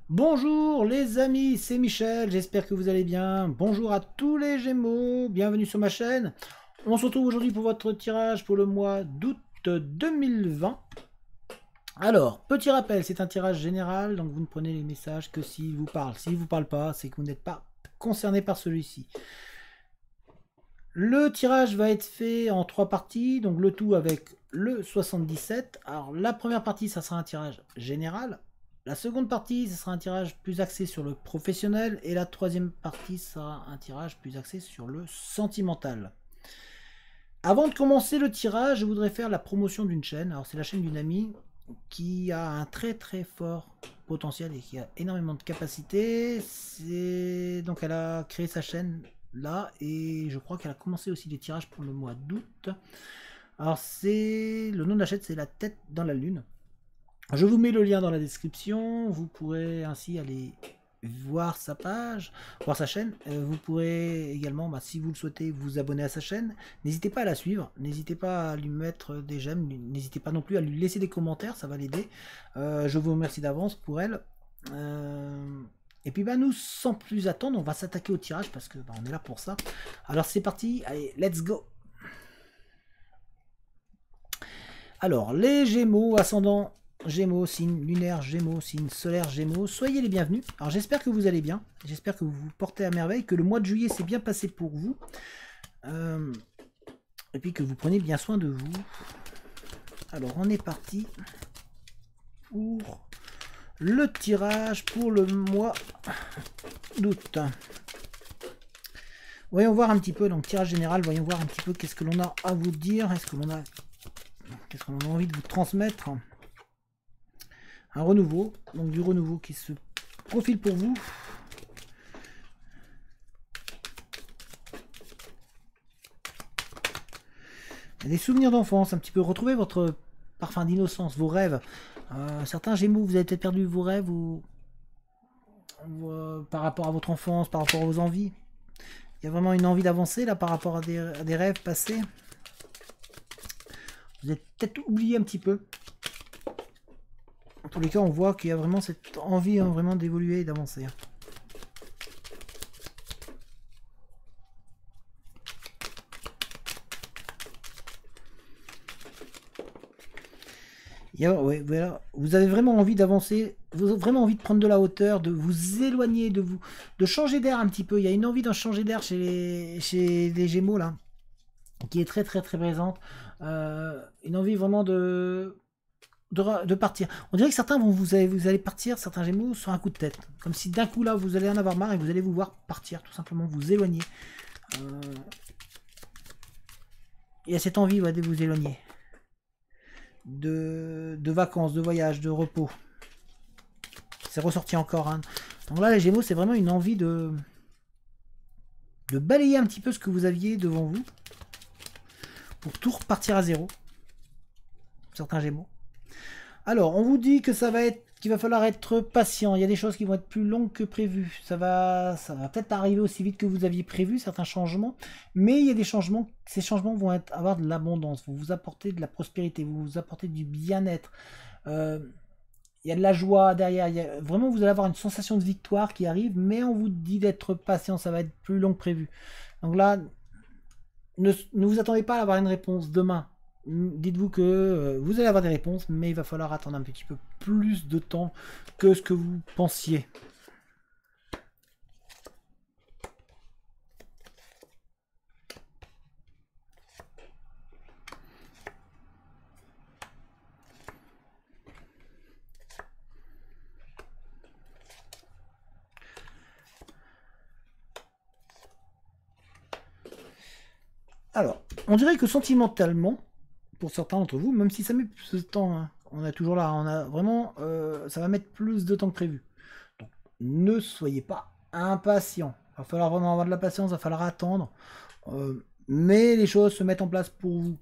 Bonjour les amis, c'est Michel, j'espère que vous allez bien. Bonjour à tous les Gémeaux, bienvenue sur ma chaîne. On se retrouve aujourd'hui pour votre tirage pour le mois d'août 2020. Alors, petit rappel, c'est un tirage général, donc vous ne prenez les messages que s'ils vous parlent. S'ils ne vous parlent pas, c'est que vous n'êtes pas concerné par celui-ci. Le tirage va être fait en 3 parties, donc le tout avec le 77. Alors la première partie, ça sera un tirage général. La seconde partie, ce sera un tirage plus axé sur le professionnel. Et la troisième partie sera un tirage plus axé sur le sentimental. Avant de commencer le tirage, je voudrais faire la promotion d'une chaîne. Alors c'est la chaîne d'une amie qui a un très très fort potentiel et qui a énormément de capacité. Donc elle a créé sa chaîne là et je crois qu'elle a commencé aussi les tirages pour le mois d'août. Alors c'est le nom de la chaîne, c'est La Tête dans la Lune. Je vous mets le lien dans la description, vous pourrez ainsi aller voir sa page, voir sa chaîne. Vous pourrez également, si vous le souhaitez, vous abonner à sa chaîne. N'hésitez pas à la suivre, n'hésitez pas à lui mettre des j'aime, n'hésitez pas non plus à lui laisser des commentaires, ça va l'aider. Je vous remercie d'avance pour elle. Et puis nous, sans plus attendre, on va s'attaquer au tirage parce que on est là pour ça. Alors c'est parti, allez, let's go. Alors, les Gémeaux, ascendant Gémeaux, signe lunaire Gémeaux, signe solaire Gémeaux, soyez les bienvenus. Alors j'espère que vous allez bien, j'espère que vous vous portez à merveille, que le mois de juillet s'est bien passé pour vous, et puis que vous prenez bien soin de vous. Alors on est parti pour le tirage pour le mois d'août. Voyons voir un petit peu, donc tirage général, voyons voir un petit peu qu'est-ce que l'on a à vous dire, qu'est-ce qu'on a envie de vous transmettre. Un renouveau, donc du renouveau qui se profile pour vous. Des souvenirs d'enfance, un petit peu retrouver votre parfum d'innocence, vos rêves. Certains Gémeaux, vous avez peut-être perdu vos rêves ou par rapport à votre enfance, par rapport à vos envies. Il y a vraiment une envie d'avancer là par rapport à des rêves passés. Vous êtes peut-être oublié un petit peu. En tous les cas, on voit qu'il y a vraiment cette envie vraiment d'évoluer et d'avancer. Ouais, voilà. Vous avez vraiment envie d'avancer, vous avez vraiment envie de prendre de la hauteur, de vous éloigner, de changer d'air un petit peu. Il y a une envie d'en changer d'air chez les Gémeaux là, qui est très très très présente. Une envie vraiment de partir. On dirait que certains vous allez partir, certains Gémeaux, sur un coup de tête. Comme si d'un coup là, vous allez en avoir marre et vous allez vous voir partir, tout simplement, vous éloigner. Il y a cette envie de vous éloigner. De vacances, de voyages, de repos. C'est ressorti encore. Hein. Donc là, les Gémeaux, c'est vraiment une envie de balayer un petit peu ce que vous aviez devant vous pour tout repartir à zéro. Certains Gémeaux. Alors, on vous dit que qu'il va falloir être patient. Il y a des choses qui vont être plus longues que prévu. Ça va peut-être arriver aussi vite que vous aviez prévu, certains changements. Mais il y a des changements. Ces changements vont avoir de l'abondance. Vous apporter de la prospérité. Vous apporter du bien-être. Il y a de la joie derrière. Vraiment, vous allez avoir une sensation de victoire qui arrive. Mais on vous dit d'être patient. Ça va être plus long que prévu. Donc là, ne vous attendez pas à avoir une réponse demain. Dites-vous que vous allez avoir des réponses, mais il va falloir attendre un petit peu plus de temps que ce que vous pensiez. Alors, on dirait que sentimentalement, pour certains d'entre vous, même si ça met plus de temps, hein, on est toujours là, on a vraiment, ça va mettre plus de temps que prévu. Donc, ne soyez pas impatient. Il va falloir vraiment avoir de la patience, il va falloir attendre. Mais les choses se mettent en place pour vous.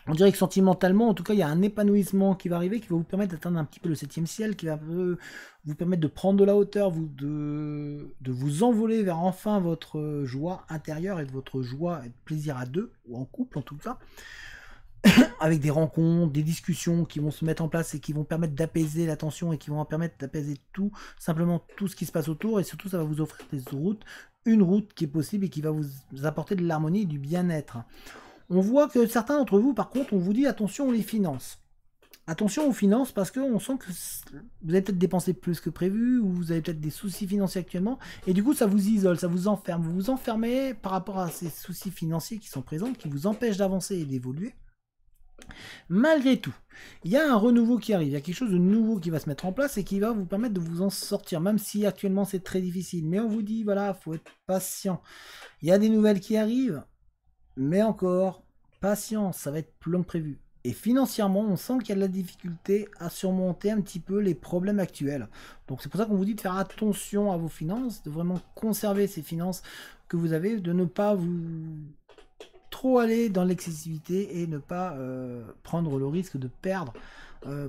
On dirait que sentimentalement, en tout cas, il y a un épanouissement qui va arriver, qui va vous permettre d'atteindre un petit peu le 7e ciel, qui va vous permettre de prendre de la hauteur, de vous envoler vers enfin votre joie intérieure et de votre joie et de plaisir à deux, ou en couple en tout cas. avec des rencontres, des discussions qui vont se mettre en place et qui vont permettre d'apaiser la tension et qui vont permettre d'apaiser tout, simplement tout ce qui se passe autour. Et surtout, ça va vous offrir des routes, une route qui est possible et qui va vous apporter de l'harmonie et du bien-être. On voit que certains d'entre vous, par contre, on vous dit attention aux finances. Attention aux finances parce qu'on sent que vous avez peut-être dépensé plus que prévu ou vous avez peut-être des soucis financiers actuellement et du coup ça vous isole, ça vous enferme. Vous vous enfermez par rapport à ces soucis financiers qui sont présents, qui vous empêchent d'avancer et d'évoluer. Malgré tout, il y a un renouveau qui arrive, il y a quelque chose de nouveau qui va se mettre en place et qui va vous permettre de vous en sortir, même si actuellement c'est très difficile. Mais on vous dit, voilà, faut être patient. Il y a des nouvelles qui arrivent, mais encore, patience, ça va être plus long que prévu. Et financièrement, on sent qu'il y a de la difficulté à surmonter un petit peu les problèmes actuels. Donc c'est pour ça qu'on vous dit de faire attention à vos finances, de vraiment conserver ces finances que vous avez, de ne pas vous trop aller dans l'excessivité et ne pas prendre le risque de perdre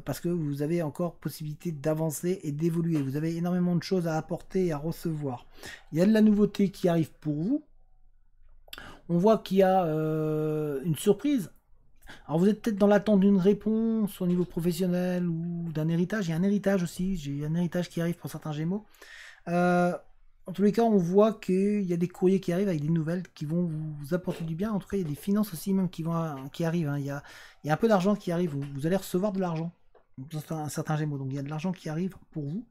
parce que vous avez encore possibilité d'avancer et d'évoluer. Vous avez énormément de choses à apporter et à recevoir. Il y a de la nouveauté qui arrive pour vous. On voit qu'il y a une surprise. Alors vous êtes peut-être dans l'attente d'une réponse au niveau professionnel ou d'un héritage. Il y a un héritage aussi. J'ai un héritage qui arrive pour certains Gémeaux. En tous les cas, on voit qu'il y a des courriers qui arrivent avec des nouvelles qui vont vous apporter du bien. En tout cas, il y a des finances aussi même qui arrivent. Hein. Il y a un peu d'argent qui arrive. Vous allez recevoir de l'argent. Un certain Gémeaux. Donc il y a de l'argent qui arrive pour vous.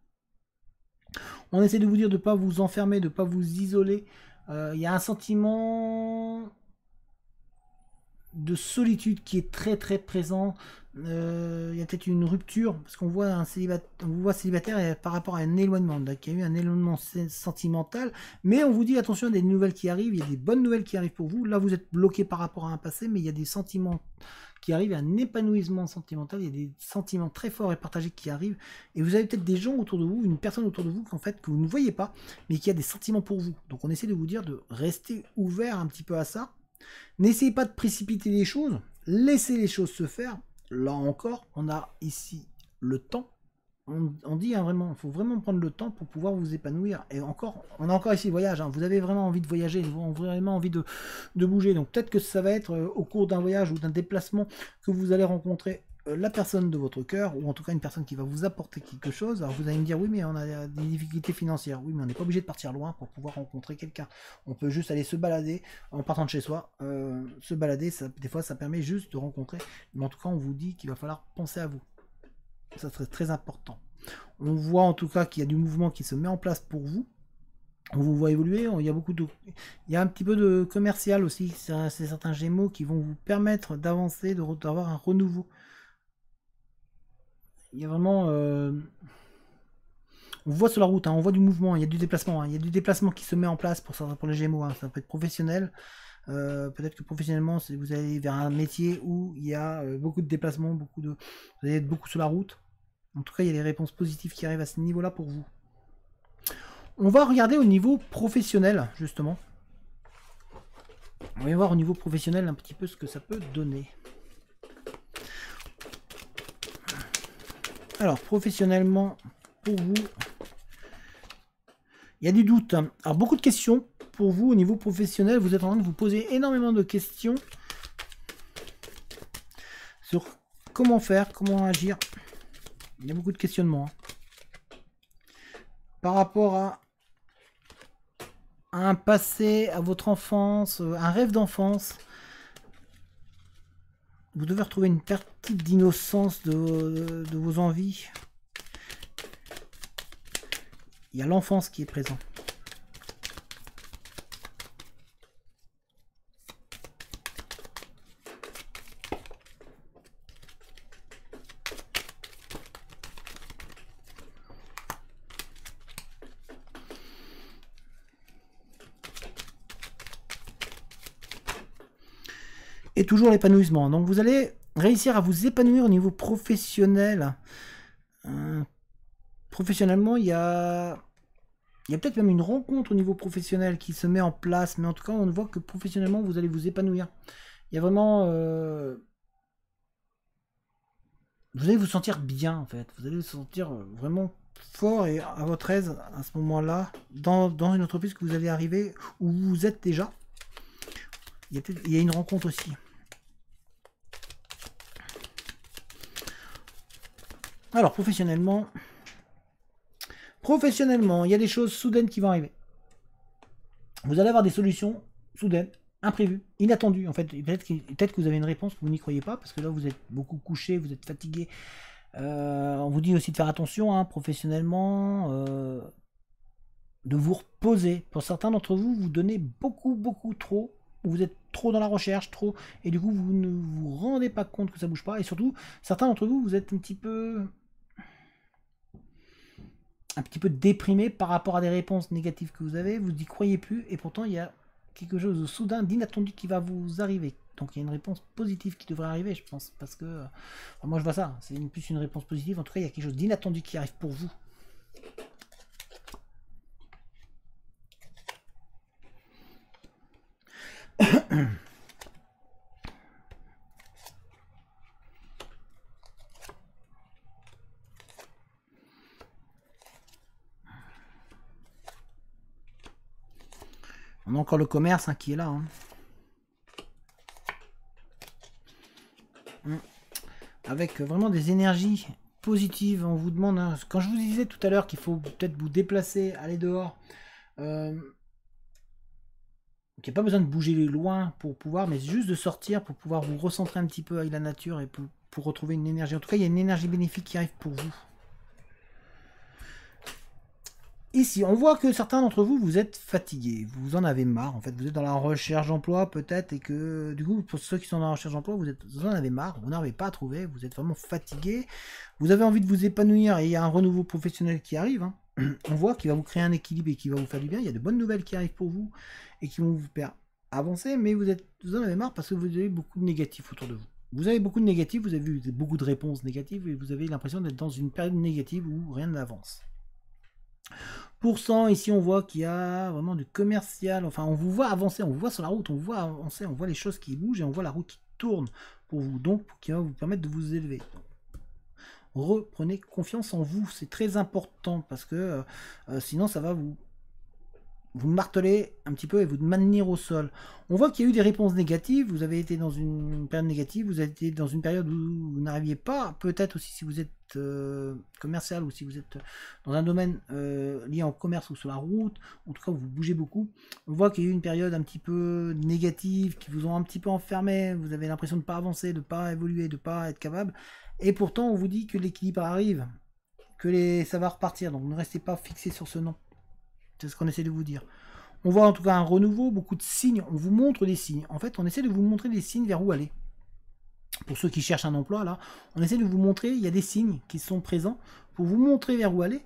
On essaie de vous dire de ne pas vous enfermer, de ne pas vous isoler. Il y a un sentiment de solitude qui est très très présent. Il y a peut-être une rupture parce qu'on voit un célibataire par rapport à un éloignement. Donc, il y a eu un éloignement sentimental, mais on vous dit attention, il y a des nouvelles qui arrivent, il y a des bonnes nouvelles qui arrivent pour vous. Là, vous êtes bloqué par rapport à un passé, mais il y a des sentiments qui arrivent, un épanouissement sentimental, il y a des sentiments très forts et partagés qui arrivent, et vous avez peut-être des gens autour de vous, une personne autour de vous qu'en fait que vous ne voyez pas, mais qui a des sentiments pour vous. Donc on essaie de vous dire de rester ouvert un petit peu à ça. N'essayez pas de précipiter les choses, laissez les choses se faire. Là encore, on a ici le temps. On dit hein, vraiment, il faut vraiment prendre le temps pour pouvoir vous épanouir. Et encore, on a encore ici le voyage. Hein. Vous avez vraiment envie de voyager, vous avez vraiment envie de bouger. Donc peut-être que ça va être au cours d'un voyage ou d'un déplacement que vous allez rencontrer la personne de votre cœur, ou en tout cas une personne qui va vous apporter quelque chose. Alors vous allez me dire, oui mais on a des difficultés financières. Oui mais on n'est pas obligé de partir loin pour pouvoir rencontrer quelqu'un. On peut juste aller se balader en partant de chez soi. Se balader, des fois ça permet juste de rencontrer. Mais en tout cas on vous dit qu'il va falloir penser à vous. Ça serait très important. On voit en tout cas qu'il y a du mouvement qui se met en place pour vous. On vous voit évoluer, il y a un petit peu de commercial aussi, c'est certains Gémeaux qui vont vous permettre d'avancer, d'avoir un renouveau. Il y a vraiment... on voit sur la route, hein, on voit du mouvement, il y a du déplacement. Hein, il y a du déplacement qui se met en place pour les Gémeaux. Hein, ça peut être professionnel. Peut-être que professionnellement, vous allez vers un métier où il y a beaucoup de déplacements, vous allez être beaucoup sur la route. En tout cas, il y a des réponses positives qui arrivent à ce niveau-là pour vous. On va regarder au niveau professionnel, justement. On va voir au niveau professionnel un petit peu ce que ça peut donner. Alors, professionnellement, pour vous, il y a du doute. Alors, beaucoup de questions pour vous au niveau professionnel. Vous êtes en train de vous poser énormément de questions sur comment faire, comment agir. Il y a beaucoup de questionnements. Hein. Par rapport à un passé, à votre enfance, un rêve d'enfance. Vous devez retrouver une partie d'innocence de vos envies. Il y a l'enfance qui est présent. Et toujours l'épanouissement. Donc vous allez réussir à vous épanouir au niveau professionnel. Professionnellement, il y a peut-être même une rencontre au niveau professionnel qui se met en place. Mais en tout cas, on voit que professionnellement, vous allez vous épanouir. Il y a vraiment... vous allez vous sentir bien, en fait. Vous allez vous sentir vraiment fort et à votre aise à ce moment-là. Dans une entreprise que vous allez arriver, où vous êtes déjà. Il y a une rencontre aussi. Alors, professionnellement, il y a des choses soudaines qui vont arriver. Vous allez avoir des solutions soudaines, imprévues, inattendues. En fait, peut-être que vous avez une réponse, vous n'y croyez pas, parce que là, vous êtes beaucoup couché, vous êtes fatigué. On vous dit aussi de faire attention, hein, professionnellement, de vous reposer. Pour certains d'entre vous, vous donnez beaucoup trop. Vous êtes trop dans la recherche, trop, et du coup, vous ne vous rendez pas compte que ça bouge pas. Et surtout, certains d'entre vous, vous êtes un petit peu déprimé par rapport à des réponses négatives que vous avez, vous n'y croyez plus, et pourtant il y a quelque chose de soudain, d'inattendu qui va vous arriver. Donc il y a une réponse positive qui devrait arriver, je pense, parce que moi je vois ça, c'est plus une réponse positive, en tout cas il y a quelque chose d'inattendu qui arrive pour vous. On a encore le commerce, hein, qui est là. Hein. Avec vraiment des énergies positives. On vous demande, hein, quand je vous disais tout à l'heure qu'il faut peut-être vous déplacer, aller dehors, qu'il n'y a pas besoin de bouger loin pour pouvoir, mais juste de sortir pour pouvoir vous recentrer un petit peu avec la nature et pour retrouver une énergie. En tout cas, il y a une énergie bénéfique qui arrive pour vous. Ici, on voit que certains d'entre vous, vous êtes fatigués, vous en avez marre, en fait, vous êtes dans la recherche d'emploi peut-être, et que du coup, pour ceux qui sont dans la recherche d'emploi, vous en avez marre, vous n'arrivez pas à trouver, vous êtes vraiment fatigué, vous avez envie de vous épanouir, et il y a un renouveau professionnel qui arrive, hein. On voit qu'il va vous créer un équilibre et qui va vous faire du bien, il y a de bonnes nouvelles qui arrivent pour vous, et qui vont vous faire avancer, mais vous en avez marre parce que vous avez beaucoup de négatifs autour de vous. Vous avez beaucoup de négatifs, vous avez eu beaucoup de réponses négatives, et vous avez l'impression d'être dans une période négative où rien n'avance. Pourcent, ici on voit qu'il y a vraiment du commercial, enfin on vous voit avancer, on vous voit sur la route, on vous voit avancer, on voit les choses qui bougent et on voit la route qui tourne pour vous, donc qui va vous permettre de vous élever. Reprenez confiance en vous, c'est très important parce que sinon ça va vous marteler un petit peu et vous maintenir au sol. On voit qu'il y a eu des réponses négatives, vous avez été dans une période négative, vous avez été dans une période où vous n'arriviez pas, peut-être aussi si vous êtes commercial ou si vous êtes dans un domaine lié en commerce ou sur la route, en tout cas vous bougez beaucoup. On voit qu'il y a eu une période un petit peu négative, qui vous ont un petit peu enfermé, vous avez l'impression de ne pas avancer, de ne pas évoluer, de ne pas être capable, et pourtant on vous dit que l'équilibre arrive, que ça va repartir, donc ne restez pas fixé sur ce nom. C'est ce qu'on essaie de vous dire. On voit en tout cas un renouveau, beaucoup de signes. On vous montre des signes. En fait, on essaie de vous montrer des signes vers où aller. Pour ceux qui cherchent un emploi, là, on essaie de vous montrer, il y a des signes qui sont présents pour vous montrer vers où aller,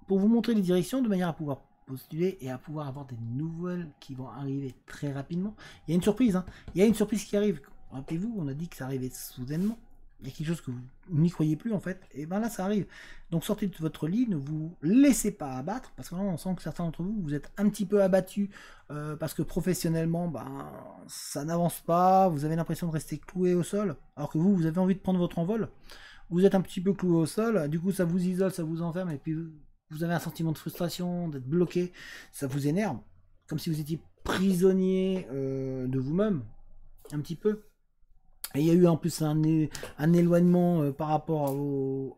pour vous montrer les directions de manière à pouvoir postuler et à pouvoir avoir des nouvelles qui vont arriver très rapidement. Il y a une surprise, hein. Il y a une surprise qui arrive. Rappelez-vous, on a dit que ça arrivait soudainement. Il y a quelque chose que vous n'y croyez plus en fait, et ben là ça arrive. Donc sortez de votre lit, ne vous laissez pas abattre, parce que là on sent que certains d'entre vous, vous êtes un petit peu abattus, parce que professionnellement, ben, ça n'avance pas, vous avez l'impression de rester cloué au sol, alors que vous avez envie de prendre votre envol. Vous êtes un petit peu cloué au sol, du coup ça vous isole, ça vous enferme, et puis vous avez un sentiment de frustration, d'être bloqué, ça vous énerve, comme si vous étiez prisonnier de vous-même, un petit peu. Et il y a eu en plus un éloignement par rapport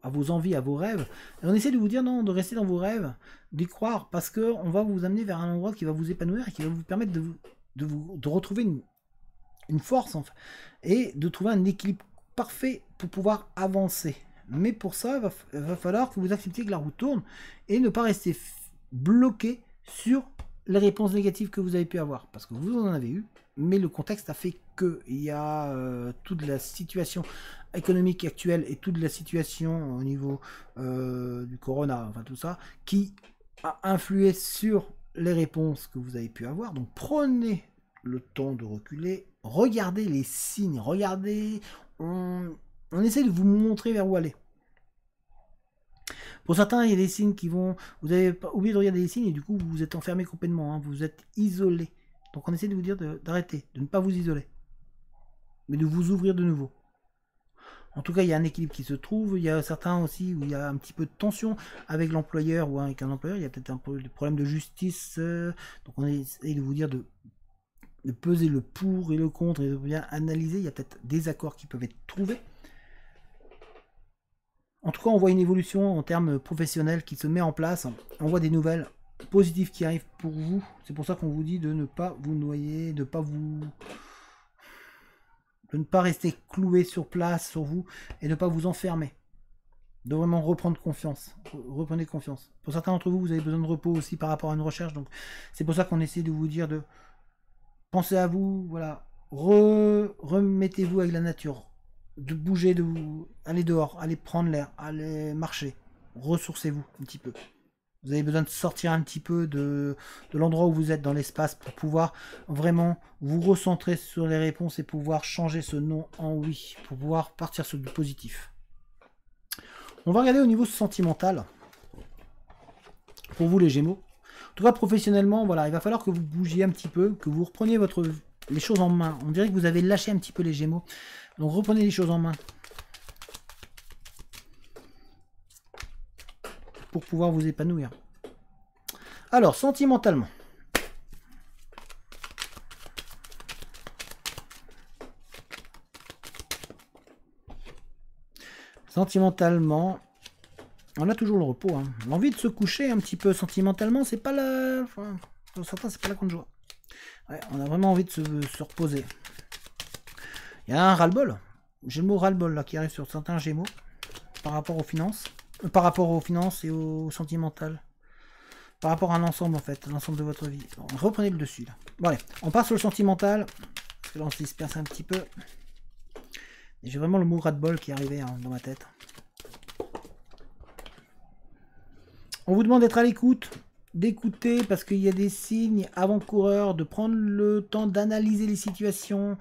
à vos envies, à vos rêves. Et on essaie de vous dire non, de rester dans vos rêves, d'y croire, parce qu'on va vous amener vers un endroit qui va vous épanouir et qui va vous permettre de retrouver une force en fait, et de trouver un équilibre parfait pour pouvoir avancer. Mais pour ça, il va falloir que vous acceptiez que la route tourne et ne pas rester bloqué sur les réponses négatives que vous avez pu avoir. Parce que vous en avez eu, mais le contexte a fait que il y a toute la situation économique actuelle et toute la situation au niveau du corona, enfin tout ça, qui a influé sur les réponses que vous avez pu avoir. Donc prenez le temps de reculer, regardez les signes, regardez, on essaie de vous montrer vers où aller. Pour certains, il y a des signes qui vont... Vous avez oublié de regarder les signes et du coup, vous vous êtes enfermé complètement, hein, vous êtes isolé. Donc on essaie de vous dire d'arrêter, de ne pas vous isoler, mais de vous ouvrir de nouveau. En tout cas, il y a un équilibre qui se trouve. Il y a certains aussi où il y a un petit peu de tension avec l'employeur ou avec un employeur. Il y a peut-être un problème de justice. Donc on essaie de vous dire de peser le pour et le contre et de bien analyser. Il y a peut-être des accords qui peuvent être trouvés. En tout cas, on voit une évolution en termes professionnels qui se met en place. On voit des nouvelles positives qui arrivent pour vous. C'est pour ça qu'on vous dit de ne pas vous noyer, de ne pas rester cloué sur place, sur vous, et de ne pas vous enfermer. De vraiment reprendre confiance. Reprenez confiance. Pour certains d'entre vous, vous avez besoin de repos aussi par rapport à une recherche. Donc, c'est pour ça qu'on essaie de vous dire de penser à vous, voilà. Remettez-vous avec la nature. De bouger, aller dehors, aller prendre l'air, aller marcher. Ressourcez-vous un petit peu. Vous avez besoin de sortir un petit peu de l'endroit où vous êtes dans l'espace pour pouvoir vraiment vous recentrer sur les réponses et pouvoir changer ce non en oui, pour pouvoir partir sur du positif. On va regarder au niveau sentimental. Pour vous les Gémeaux. En tout cas professionnellement, voilà, il va falloir que vous bougiez un petit peu, que vous repreniez les choses en main. On dirait que vous avez lâché un petit peu les Gémeaux. Donc reprenez les choses en main. Pour pouvoir vous épanouir. Alors, sentimentalement. Sentimentalement, on a toujours le repos. Hein. L'envie de se coucher un petit peu sentimentalement, c'est pas la... Enfin, pour certains, c'est pas la grande joie. Ouais, on a vraiment envie de se reposer. Il y a un ras-le-bol. J'ai le mot ras-le-bol là qui arrive sur certains Gémeaux par rapport aux finances. Par rapport aux finances et au sentimental. Par rapport à l'ensemble en fait, l'ensemble de votre vie. Bon, reprenez le dessus là. Bon allez, on part sur le sentimental. Parce que là on se disperse un petit peu. J'ai vraiment le mot ras-le-bol qui est arrivé hein, dans ma tête. On vous demande d'être à l'écoute, d'écouter parce qu'il y a des signes avant-coureurs, de prendre le temps d'analyser les situations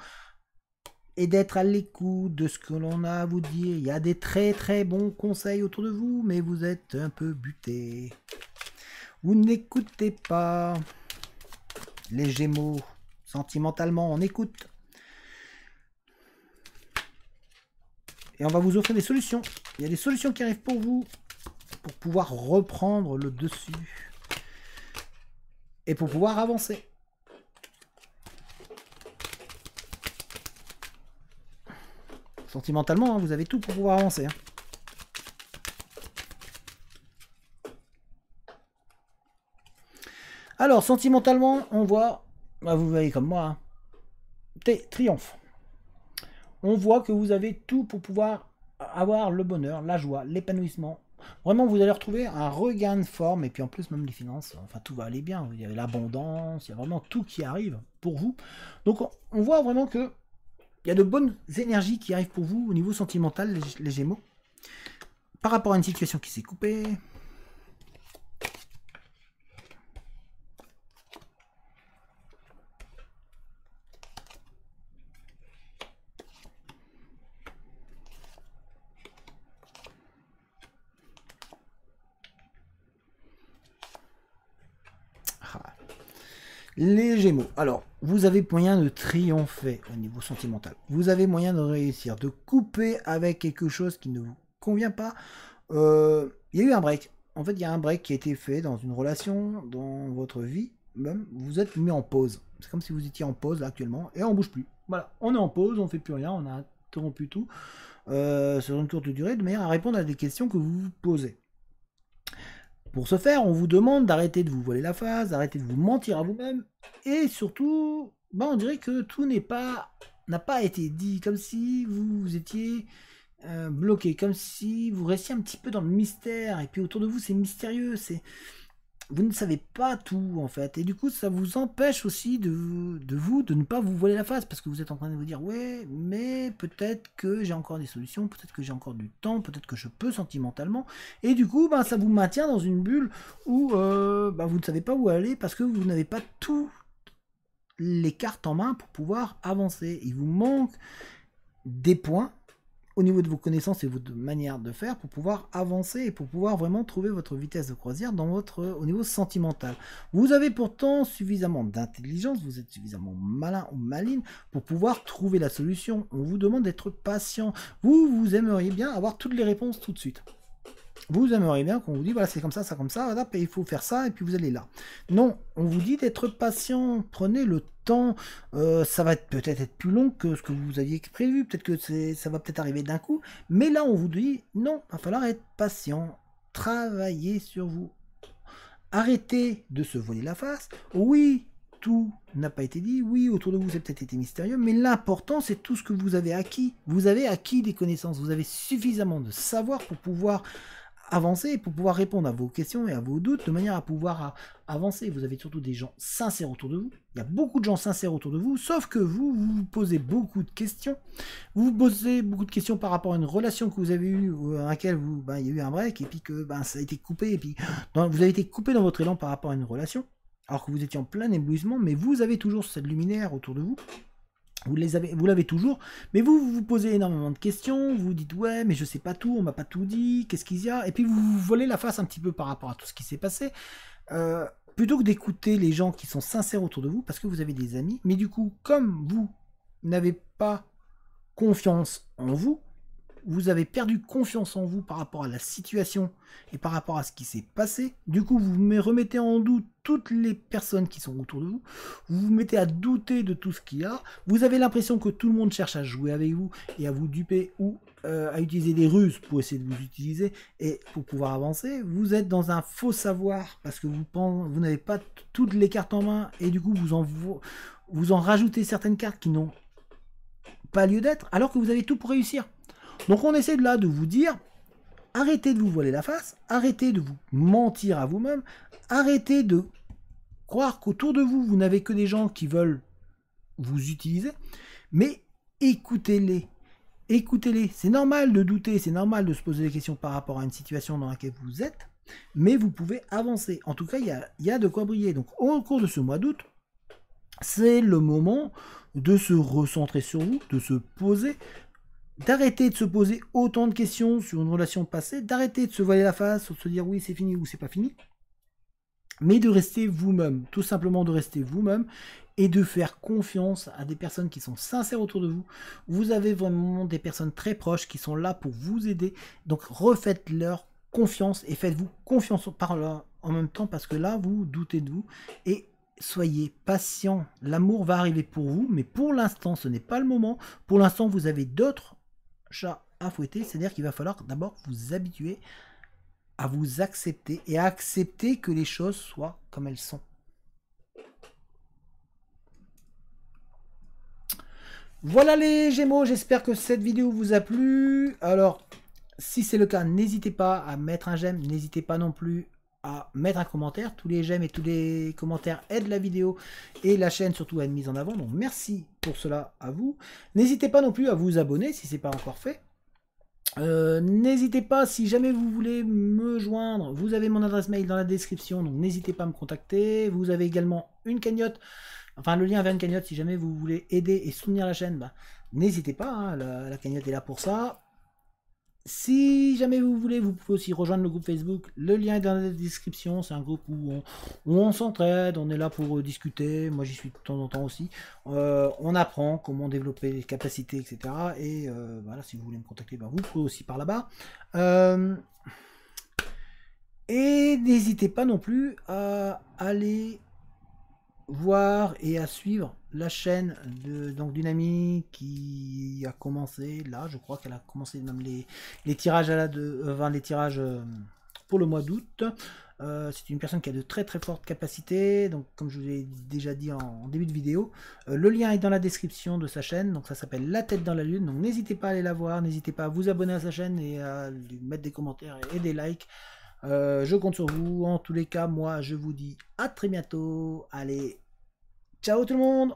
et d'être à l'écoute de ce que l'on a à vous dire. Il y a des très très bons conseils autour de vous, mais vous êtes un peu buté. Vous n'écoutez pas. Les Gémeaux, sentimentalement, on écoute. Et on va vous offrir des solutions. Il y a des solutions qui arrivent pour vous, pour pouvoir reprendre le dessus. Et pour pouvoir avancer. Sentimentalement, hein, vous avez tout pour pouvoir avancer. Hein. Alors, sentimentalement, on voit, bah, vous voyez comme moi, hein, triomphe. On voit que vous avez tout pour pouvoir avoir le bonheur, la joie, l'épanouissement. Vraiment, vous allez retrouver un regain de forme, et puis en plus, même les finances, enfin, tout va aller bien. Il y a l'abondance, il y a vraiment tout qui arrive pour vous. Donc, on voit vraiment que il y a de bonnes énergies qui arrivent pour vous au niveau sentimental, les Gémeaux. Par rapport à une situation qui s'est coupée. Les Gémeaux. Alors, vous avez moyen de triompher au niveau sentimental. Vous avez moyen de réussir, de couper avec quelque chose qui ne vous convient pas. Il y a eu un break. En fait, il y a un break qui a été fait dans une relation, dans votre vie. Même, vous êtes mis en pause. C'est comme si vous étiez en pause là, actuellement et on bouge plus. Voilà, on est en pause, on fait plus rien, on a interrompu tout sur une courte durée de manière à répondre à des questions que vous vous posez. Pour ce faire, on vous demande d'arrêter de vous voiler la face, d'arrêter de vous mentir à vous-même, et surtout, bah, on dirait que tout n'a pas été dit, comme si vous étiez bloqué, comme si vous restiez un petit peu dans le mystère, et puis autour de vous c'est mystérieux, vous ne savez pas tout en fait, et du coup ça vous empêche aussi de ne pas vous voiler la face, parce que vous êtes en train de vous dire ouais, mais peut-être que j'ai encore des solutions, peut-être que j'ai encore du temps, peut-être que je peux sentimentalement, et du coup bah, ça vous maintient dans une bulle où bah, vous ne savez pas où aller, parce que vous n'avez pas toutes les cartes en main pour pouvoir avancer. Il vous manque des points au niveau de vos connaissances et votre manière de faire pour pouvoir avancer et pour pouvoir vraiment trouver votre vitesse de croisière au niveau sentimental. Vous avez pourtant suffisamment d'intelligence, vous êtes suffisamment malin ou maline pour pouvoir trouver la solution. On vous demande d'être patient. Vous aimeriez bien avoir toutes les réponses tout de suite. Vous aimeriez bien qu'on vous dise, voilà, c'est comme ça, comme ça, hop, et il faut faire ça, et puis vous allez là. Non, on vous dit d'être patient, prenez le temps, ça va peut-être être plus long que ce que vous aviez prévu, peut-être que ça va peut-être arriver d'un coup, mais là, on vous dit, non, il va falloir être patient, travailler sur vous. Arrêtez de se voler la face. Oui, tout n'a pas été dit. Oui, autour de vous, c'est peut-être été mystérieux. Mais l'important, c'est tout ce que vous avez acquis. Vous avez acquis des connaissances. Vous avez suffisamment de savoir pour pouvoir avancer, pour pouvoir répondre à vos questions et à vos doutes, de manière à pouvoir avancer. Vous avez surtout des gens sincères autour de vous. Il y a beaucoup de gens sincères autour de vous, sauf que vous posez beaucoup de questions. Vous posez beaucoup de questions par rapport à une relation que vous avez eue, à laquelle il y a eu un break, et puis que ça a été coupé, et puis vous avez été coupé dans votre élan par rapport à une relation, alors que vous étiez en plein éblouissement, mais vous avez toujours cette luminaire autour de vous. Vous l'avez toujours, mais vous posez énormément de questions, vous vous dites ouais mais je sais pas tout, on m'a pas tout dit, qu'est-ce qu'il y a, et puis vous vous volez la face un petit peu par rapport à tout ce qui s'est passé, plutôt que d'écouter les gens qui sont sincères autour de vous, parce que vous avez des amis, mais du coup comme vous n'avez pas confiance en vous, vous avez perdu confiance en vous par rapport à la situation et par rapport à ce qui s'est passé. Du coup, vous remettez en doute toutes les personnes qui sont autour de vous. Vous vous mettez à douter de tout ce qu'il y a. Vous avez l'impression que tout le monde cherche à jouer avec vous et à vous duper ou à utiliser des ruses pour essayer de vous utiliser et pour pouvoir avancer. Vous êtes dans un faux savoir parce que vous n'avez pas toutes les cartes en main et du coup, vous en rajoutez certaines cartes qui n'ont pas lieu d'être alors que vous avez tout pour réussir. Donc on essaie de là de vous dire, arrêtez de vous voiler la face, arrêtez de vous mentir à vous-même, arrêtez de croire qu'autour de vous, vous n'avez que des gens qui veulent vous utiliser, mais écoutez-les. Écoutez-les. C'est normal de douter, c'est normal de se poser des questions par rapport à une situation dans laquelle vous êtes, mais vous pouvez avancer. En tout cas, il y a de quoi briller. Donc au cours de ce mois d'août, c'est le moment de se recentrer sur vous, de se poser, d'arrêter de se poser autant de questions sur une relation passée, d'arrêter de se voiler la face, de se dire oui c'est fini ou c'est pas fini, mais de rester vous-même, tout simplement de rester vous-même et de faire confiance à des personnes qui sont sincères autour de vous. Vous avez vraiment des personnes très proches qui sont là pour vous aider, donc refaites-leur confiance et faites-vous confiance en même temps parce que là vous doutez de vous et soyez patient, l'amour va arriver pour vous, mais pour l'instant ce n'est pas le moment, pour l'instant vous avez d'autres chat à fouetter, c'est-à-dire qu'il va falloir d'abord vous habituer à vous accepter et à accepter que les choses soient comme elles sont. Voilà les Gémeaux, j'espère que cette vidéo vous a plu. Alors, si c'est le cas, n'hésitez pas à mettre un j'aime, n'hésitez pas non plus à mettre un commentaire. Tous les j'aime et tous les commentaires aident la vidéo et la chaîne surtout à être mise en avant. Donc merci pour cela à vous. N'hésitez pas non plus à vous abonner si ce n'est pas encore fait. N'hésitez pas, si jamais vous voulez me joindre, vous avez mon adresse mail dans la description, donc n'hésitez pas à me contacter. Vous avez également une cagnotte, enfin le lien vers une cagnotte si jamais vous voulez aider et soutenir la chaîne, n'hésitez pas, hein, la cagnotte est là pour ça. Si jamais vous voulez, vous pouvez aussi rejoindre le groupe Facebook. Le lien est dans la description. C'est un groupe où on s'entraide, on est là pour discuter. Moi, j'y suis de temps en temps aussi. On apprend comment développer les capacités, etc. Et voilà, si vous voulez me contacter, vous pouvez aussi par là-bas. Et n'hésitez pas non plus à aller voir et à suivre la chaîne d'une amie qui a commencé là, je crois qu'elle a commencé même les tirages les tirages pour le mois d'août. C'est une personne qui a de très très fortes capacités, donc comme je vous l'ai déjà dit en début de vidéo, le lien est dans la description de sa chaîne, donc ça s'appelle La Tête dans la Lune, donc n'hésitez pas à aller la voir, n'hésitez pas à vous abonner à sa chaîne et à lui mettre des commentaires et des likes. Je compte sur vous. En tous les cas, moi je vous dis à très bientôt. Allez, ciao tout le monde!